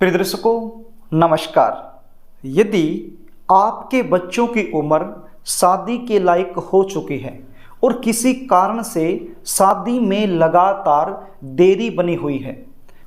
प्रिय दर्शकों नमस्कार। यदि आपके बच्चों की उम्र शादी के लायक हो चुकी है और किसी कारण से शादी में लगातार देरी बनी हुई है,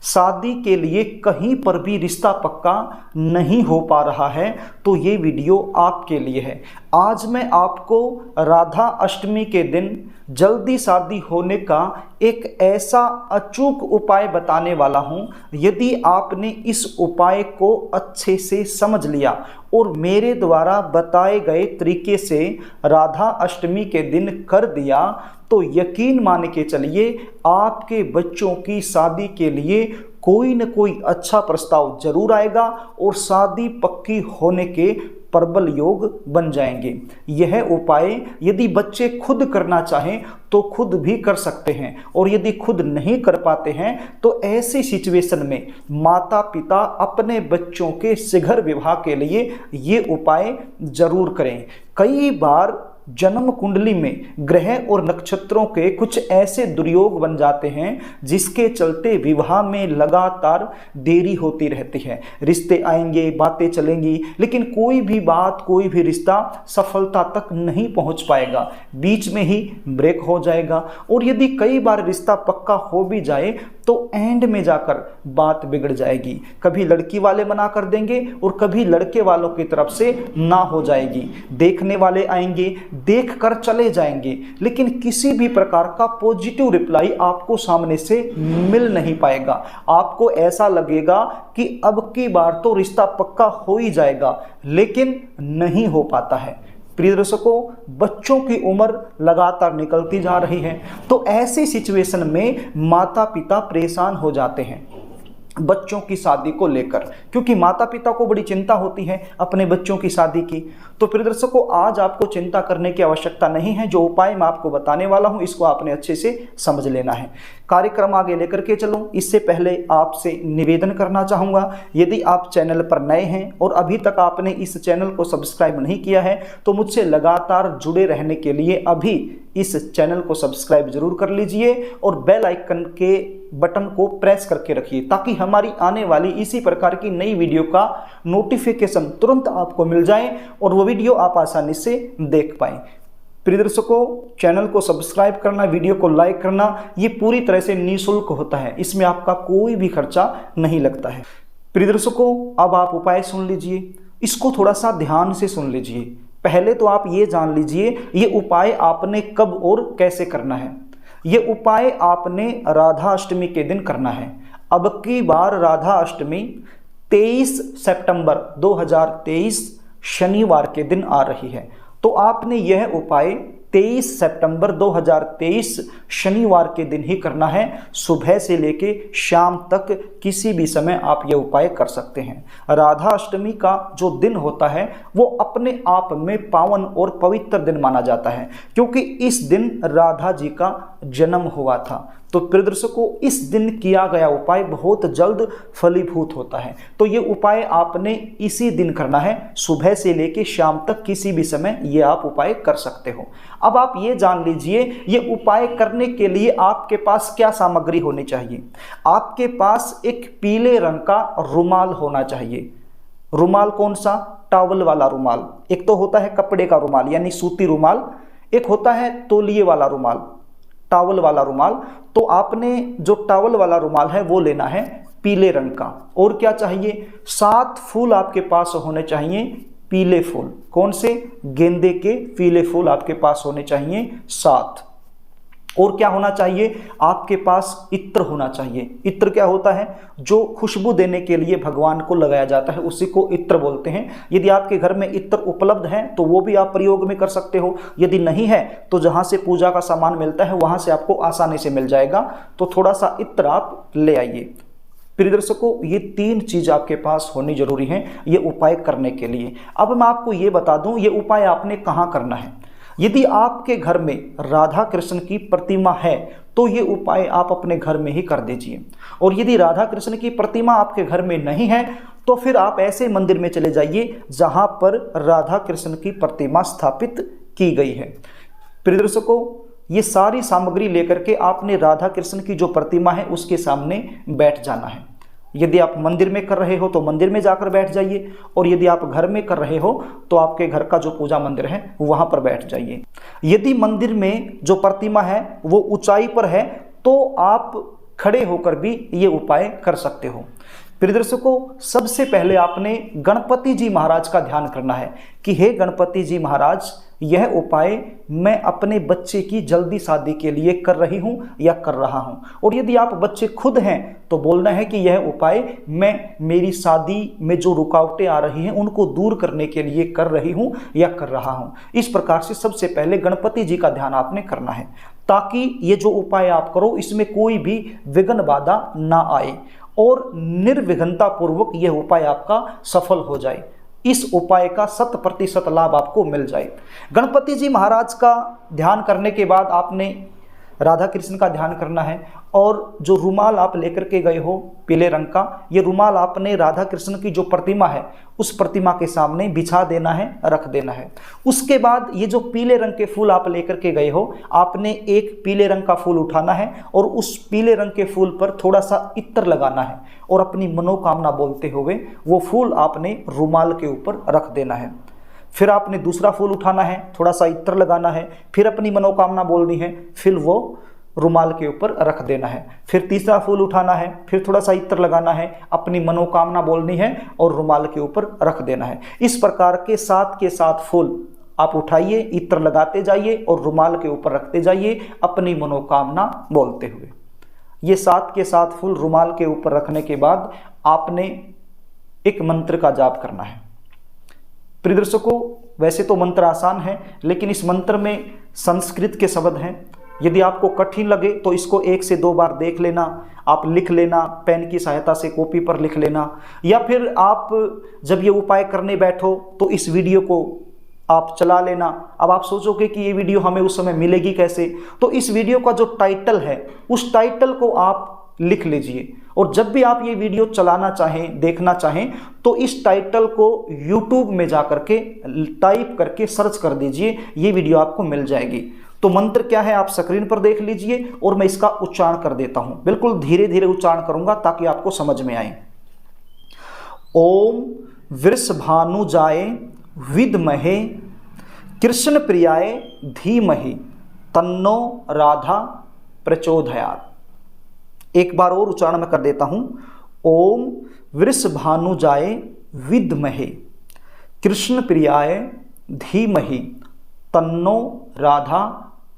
शादी के लिए कहीं पर भी रिश्ता पक्का नहीं हो पा रहा है, तो ये वीडियो आपके लिए है। आज मैं आपको राधा अष्टमी के दिन जल्दी शादी होने का एक ऐसा अचूक उपाय बताने वाला हूँ। यदि आपने इस उपाय को अच्छे से समझ लिया और मेरे द्वारा बताए गए तरीके से राधा अष्टमी के दिन कर दिया, तो यकीन मान के चलिए आपके बच्चों की शादी के लिए कोई न कोई अच्छा प्रस्ताव जरूर आएगा और शादी पक्की होने के प्रबल योग बन जाएंगे। यह उपाय यदि बच्चे खुद करना चाहें तो खुद भी कर सकते हैं, और यदि खुद नहीं कर पाते हैं तो ऐसी सिचुएशन में माता पिता अपने बच्चों के शीघ्र विवाह के लिए ये उपाय जरूर करें। कई बार जन्म कुंडली में ग्रह और नक्षत्रों के कुछ ऐसे दुर्योग बन जाते हैं जिसके चलते विवाह में लगातार देरी होती रहती है। रिश्ते आएंगे, बातें चलेंगी, लेकिन कोई भी बात, कोई भी रिश्ता सफलता तक नहीं पहुंच पाएगा, बीच में ही ब्रेक हो जाएगा। और यदि कई बार रिश्ता पक्का हो भी जाए तो एंड में जाकर बात बिगड़ जाएगी। कभी लड़की वाले मना कर देंगे और कभी लड़के वालों की तरफ से ना हो जाएगी। देखने वाले आएंगे, देख कर चले जाएंगे, लेकिन किसी भी प्रकार का पॉजिटिव रिप्लाई आपको सामने से मिल नहीं पाएगा। आपको ऐसा लगेगा कि अब की बार तो रिश्ता पक्का हो ही जाएगा, लेकिन नहीं हो पाता है। प्रिय दर्शकों, बच्चों की उम्र लगातार निकलती जा रही है, तो ऐसी सिचुएशन में माता पिता परेशान हो जाते हैं बच्चों की शादी को लेकर, क्योंकि माता पिता को बड़ी चिंता होती है अपने बच्चों की शादी की। तो प्रिय दर्शकों, आज आपको चिंता करने की आवश्यकता नहीं है। जो उपाय मैं आपको बताने वाला हूं इसको आपने अच्छे से समझ लेना है। कार्यक्रम आगे लेकर के चलूं, इससे पहले आपसे निवेदन करना चाहूँगा, यदि आप चैनल पर नए हैं और अभी तक आपने इस चैनल को सब्सक्राइब नहीं किया है तो मुझसे लगातार जुड़े रहने के लिए अभी इस चैनल को सब्सक्राइब जरूर कर लीजिए और बेल आइकन के बटन को प्रेस करके रखिए, ताकि हमारी आने वाली इसी प्रकार की नई वीडियो का नोटिफिकेशन तुरंत आपको मिल जाए और वो वीडियो आप आसानी से देख पाएं। प्रिय दर्शकों, चैनल को सब्सक्राइब करना, वीडियो को लाइक करना, ये पूरी तरह से निःशुल्क होता है, इसमें आपका कोई भी खर्चा नहीं लगता है। प्रिय दर्शकों, अब आप उपाय सुन लीजिए, इसको थोड़ा सा ध्यान से सुन लीजिए। पहले तो आप ये जान लीजिए ये उपाय आपने कब और कैसे करना है। ये उपाय आपने राधा अष्टमी के दिन करना है। अब की बार राधा अष्टमी 23 सितंबर 2023 शनिवार के दिन आ रही है, तो आपने यह उपाय 23 सितंबर 2023 शनिवार के दिन ही करना है। सुबह से लेके शाम तक किसी भी समय आप यह उपाय कर सकते हैं। राधा अष्टमी का जो दिन होता है वो अपने आप में पावन और पवित्र दिन माना जाता है, क्योंकि इस दिन राधा जी का जन्म हुआ था। तो प्रिय दर्शकों, इस दिन किया गया उपाय बहुत जल्द फलीभूत होता है। तो ये उपाय आपने इसी दिन करना है, सुबह से लेके शाम तक किसी भी समय ये आप उपाय कर सकते हो। अब आप ये जान लीजिए ये उपाय करने के लिए आपके पास क्या सामग्री होनी चाहिए। आपके पास एक पीले रंग का रुमाल होना चाहिए। रुमाल कौन सा? टॉवल वाला रुमाल। एक तो होता है कपड़े का रुमाल यानी सूती रुमाल, एक होता है तौलिए वाला रुमाल, टॉवल वाला रुमाल। तो आपने जो टॉवल वाला रुमाल है वो लेना है पीले रंग का। और क्या चाहिए? 7 फूल आपके पास होने चाहिए, पीले फूल। कौन से? गेंदे के पीले फूल आपके पास होने चाहिए 7। और क्या होना चाहिए? आपके पास इत्र होना चाहिए। इत्र क्या होता है? जो खुशबू देने के लिए भगवान को लगाया जाता है उसी को इत्र बोलते हैं। यदि आपके घर में इत्र उपलब्ध है तो वो भी आप प्रयोग में कर सकते हो। यदि नहीं है तो जहाँ से पूजा का सामान मिलता है वहाँ से आपको आसानी से मिल जाएगा। तो थोड़ा सा इत्र आप ले आइए। प्रिय दर्शकों, ये 3 चीज आपके पास होनी जरूरी है ये उपाय करने के लिए। अब मैं आपको ये बता दूं ये उपाय आपने कहाँ करना है। यदि आपके घर में राधा कृष्ण की प्रतिमा है तो ये उपाय आप अपने घर में ही कर दीजिए। और यदि राधा कृष्ण की प्रतिमा आपके घर में नहीं है तो फिर आप ऐसे मंदिर में चले जाइए जहां पर राधा कृष्ण की प्रतिमा स्थापित की गई है। प्रिय दर्शकों, ये सारी सामग्री लेकर के आपने राधा कृष्ण की जो प्रतिमा है उसके सामने बैठ जाना है। यदि आप मंदिर में कर रहे हो तो मंदिर में जाकर बैठ जाइए, और यदि आप घर में कर रहे हो तो आपके घर का जो पूजा मंदिर है वहाँ पर बैठ जाइए। यदि मंदिर में जो प्रतिमा है वो ऊंचाई पर है तो आप खड़े होकर भी ये उपाय कर सकते हो। प्रिय दर्शकों, सबसे पहले आपने गणपति जी महाराज का ध्यान करना है कि हे गणपति जी महाराज, यह उपाय मैं अपने बच्चे की जल्दी शादी के लिए कर रही हूं या कर रहा हूं। और यदि आप बच्चे खुद हैं तो बोलना है कि यह उपाय मैं मेरी शादी में जो रुकावटें आ रही हैं उनको दूर करने के लिए कर रही हूं या कर रहा हूं। इस प्रकार से सबसे पहले गणपति जी का ध्यान आपने करना है, ताकि ये जो उपाय आप करो इसमें कोई भी विघ्न बाधा ना आए और निर्विघ्नता पूर्वक यह उपाय आपका सफल हो जाए, इस उपाय का 100% लाभ आपको मिल जाए। गणपति जी महाराज का ध्यान करने के बाद आपने राधा कृष्ण का ध्यान करना है, और जो रुमाल आप लेकर के गए हो पीले रंग का, ये रुमाल आपने राधा कृष्ण की जो प्रतिमा है उस प्रतिमा के सामने बिछा देना है, रख देना है। उसके बाद ये जो पीले रंग के फूल आप लेकर के गए हो, आपने एक पीले रंग का फूल उठाना है और उस पीले रंग के फूल पर थोड़ा सा इत्र लगाना है और अपनी मनोकामना बोलते हुए वो फूल आपने रुमाल के ऊपर रख देना है। फिर आपने दूसरा फूल उठाना है, थोड़ा सा इत्र लगाना है, फिर अपनी मनोकामना बोलनी है, फिर वो रुमाल के ऊपर रख देना है। फिर तीसरा फूल उठाना है, फिर थोड़ा सा इत्र लगाना है, अपनी मनोकामना बोलनी है और रुमाल के ऊपर रख देना है। इस प्रकार के 7 के 7 फूल आप उठाइए, इत्र लगाते जाइए और रुमाल के ऊपर रखते जाइए अपनी मनोकामना बोलते हुए। ये 7 के 7 फूल रुमाल के ऊपर रखने के बाद आपने एक मंत्र का जाप करना है। प्रिय दर्शकों, वैसे तो मंत्र आसान है, लेकिन इस मंत्र में संस्कृत के शब्द हैं। यदि आपको कठिन लगे तो इसको 1 से 2 बार देख लेना, आप लिख लेना, पेन की सहायता से कॉपी पर लिख लेना, या फिर आप जब ये उपाय करने बैठो तो इस वीडियो को आप चला लेना। अब आप सोचोगे कि ये वीडियो हमें उस समय मिलेगी कैसे, तो इस वीडियो का जो टाइटल है उस टाइटल को आप लिख लीजिए, और जब भी आप ये वीडियो चलाना चाहें, देखना चाहें, तो इस टाइटल को YouTube में जा करके टाइप करके सर्च कर दीजिए, ये वीडियो आपको मिल जाएगी। तो मंत्र क्या है आप स्क्रीन पर देख लीजिए और मैं इसका उच्चारण कर देता हूं। बिल्कुल धीरे धीरे उच्चारण करूंगा ताकि आपको समझ में आए। ओम वृषभानुजाय विद्महे कृष्ण प्रियाय धीमहि तन्नो राधा प्रचोदयात्। एक बार और उच्चारण में कर देता हूं। ओम वृषभानुजाय विद्महे कृष्ण प्रियाय धीमहि तन्नो राधा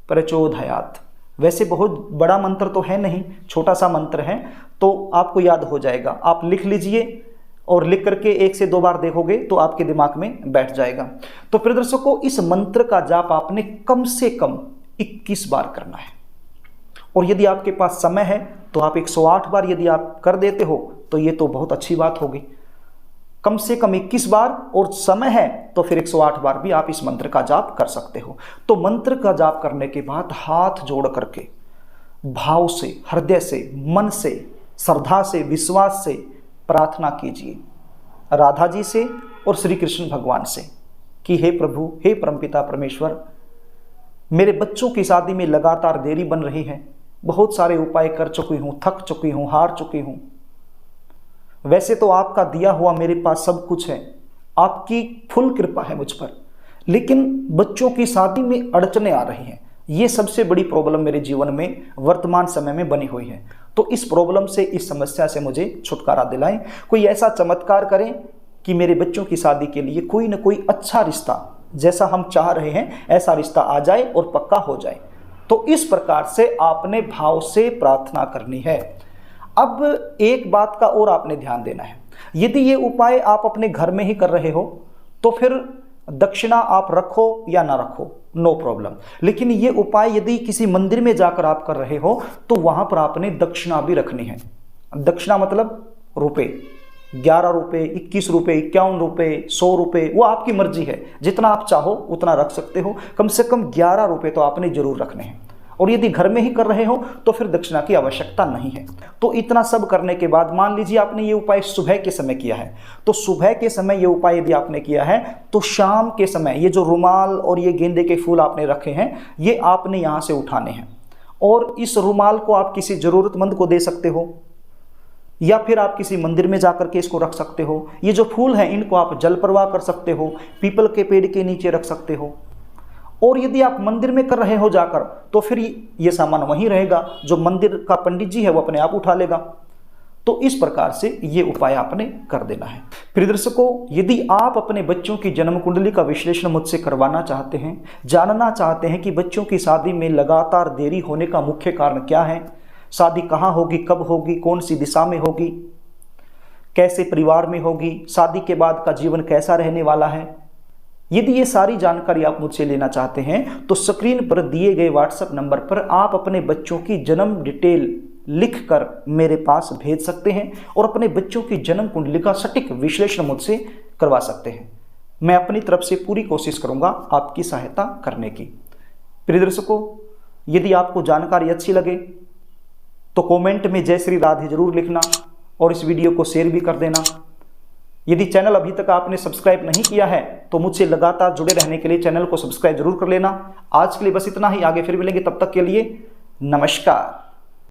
प्रचोदयात्। वैसे बहुत बड़ा मंत्र तो है नहीं, छोटा सा मंत्र है, तो आपको याद हो जाएगा। आप लिख लीजिए और लिख करके 1 से 2 बार देखोगे तो आपके दिमाग में बैठ जाएगा। तो प्रिय दर्शकों, इस मंत्र का जाप आपने कम से कम 21 बार करना है, और यदि आपके पास समय है तो आप 108 बार यदि आप कर देते हो तो ये तो बहुत अच्छी बात होगी। कम से कम 21 बार, और समय है तो फिर 108 बार भी आप इस मंत्र का जाप कर सकते हो। तो मंत्र का जाप करने के बाद हाथ जोड़ करके भाव से, हृदय से, मन से, श्रद्धा से, विश्वास से प्रार्थना कीजिए राधा जी से और श्री कृष्ण भगवान से कि हे प्रभु, हे परमपिता परमेश्वर, मेरे बच्चों की शादी में लगातार देरी बन रही है। बहुत सारे उपाय कर चुकी हूँ, थक चुकी हूँ, हार चुकी हूँ। वैसे तो आपका दिया हुआ मेरे पास सब कुछ है, आपकी फुल कृपा है मुझ पर, लेकिन बच्चों की शादी में अड़चने आ रही हैं। ये सबसे बड़ी प्रॉब्लम मेरे जीवन में वर्तमान समय में बनी हुई है। तो इस प्रॉब्लम से, इस समस्या से मुझे छुटकारा दिलाएं। कोई ऐसा चमत्कार करें कि मेरे बच्चों की शादी के लिए कोई ना कोई अच्छा रिश्ता, जैसा हम चाह रहे हैं ऐसा रिश्ता आ जाए और पक्का हो जाए। तो इस प्रकार से आपने भाव से प्रार्थना करनी है। अब एक बात का और आपने ध्यान देना है, यदि ये उपाय आप अपने घर में ही कर रहे हो तो फिर दक्षिणा आप रखो या ना रखो, नो प्रॉब्लम। लेकिन ये उपाय यदि किसी मंदिर में जाकर आप कर रहे हो तो वहां पर आपने दक्षिणा भी रखनी है। दक्षिणा मतलब रुपए, 11 रुपये, 21 रुपये, 51 रुपये, 100 रुपये, वो आपकी मर्जी है, जितना आप चाहो उतना रख सकते हो। कम से कम 11 रुपये तो आपने जरूर रखने हैं, और यदि घर में ही कर रहे हो तो फिर दक्षिणा की आवश्यकता नहीं है। तो इतना सब करने के बाद मान लीजिए आपने ये उपाय सुबह के समय किया है, तो सुबह के समय ये उपाय यदि आपने किया है तो शाम के समय ये जो रुमाल और ये गेंदे के फूल आपने रखे हैं ये आपने यहाँ से उठाने हैं, और इस रुमाल को आप किसी ज़रूरतमंद को दे सकते हो, या फिर आप किसी मंदिर में जाकर के इसको रख सकते हो। ये जो फूल हैं इनको आप जल प्रवाह कर सकते हो, पीपल के पेड़ के नीचे रख सकते हो। और यदि आप मंदिर में कर रहे हो जाकर तो फिर ये सामान वहीं रहेगा, जो मंदिर का पंडित जी है वो अपने आप उठा लेगा। तो इस प्रकार से ये उपाय आपने कर देना है। प्रिय दर्शकों, यदि आप अपने बच्चों की जन्म कुंडली का विश्लेषण मुझसे करवाना चाहते हैं, जानना चाहते हैं कि बच्चों की शादी में लगातार देरी होने का मुख्य कारण क्या है, शादी कहाँ होगी, कब होगी, कौन सी दिशा में होगी, कैसे परिवार में होगी, शादी के बाद का जीवन कैसा रहने वाला है, यदि ये सारी जानकारी आप मुझसे लेना चाहते हैं तो स्क्रीन पर दिए गए व्हाट्सएप नंबर पर आप अपने बच्चों की जन्म डिटेल लिखकर मेरे पास भेज सकते हैं और अपने बच्चों की जन्म कुंडली का सटीक विश्लेषण मुझसे करवा सकते हैं। मैं अपनी तरफ से पूरी कोशिश करूंगा आपकी सहायता करने की। प्रिय दर्शकों, यदि आपको जानकारी अच्छी लगे तो कमेंट में जय श्री राधे जरूर लिखना और इस वीडियो को शेयर भी कर देना। यदि चैनल अभी तक आपने सब्सक्राइब नहीं किया है तो मुझसे लगातार जुड़े रहने के लिए चैनल को सब्सक्राइब जरूर कर लेना। आज के लिए बस इतना ही, आगे फिर मिलेंगे, तब तक के लिए नमस्कार।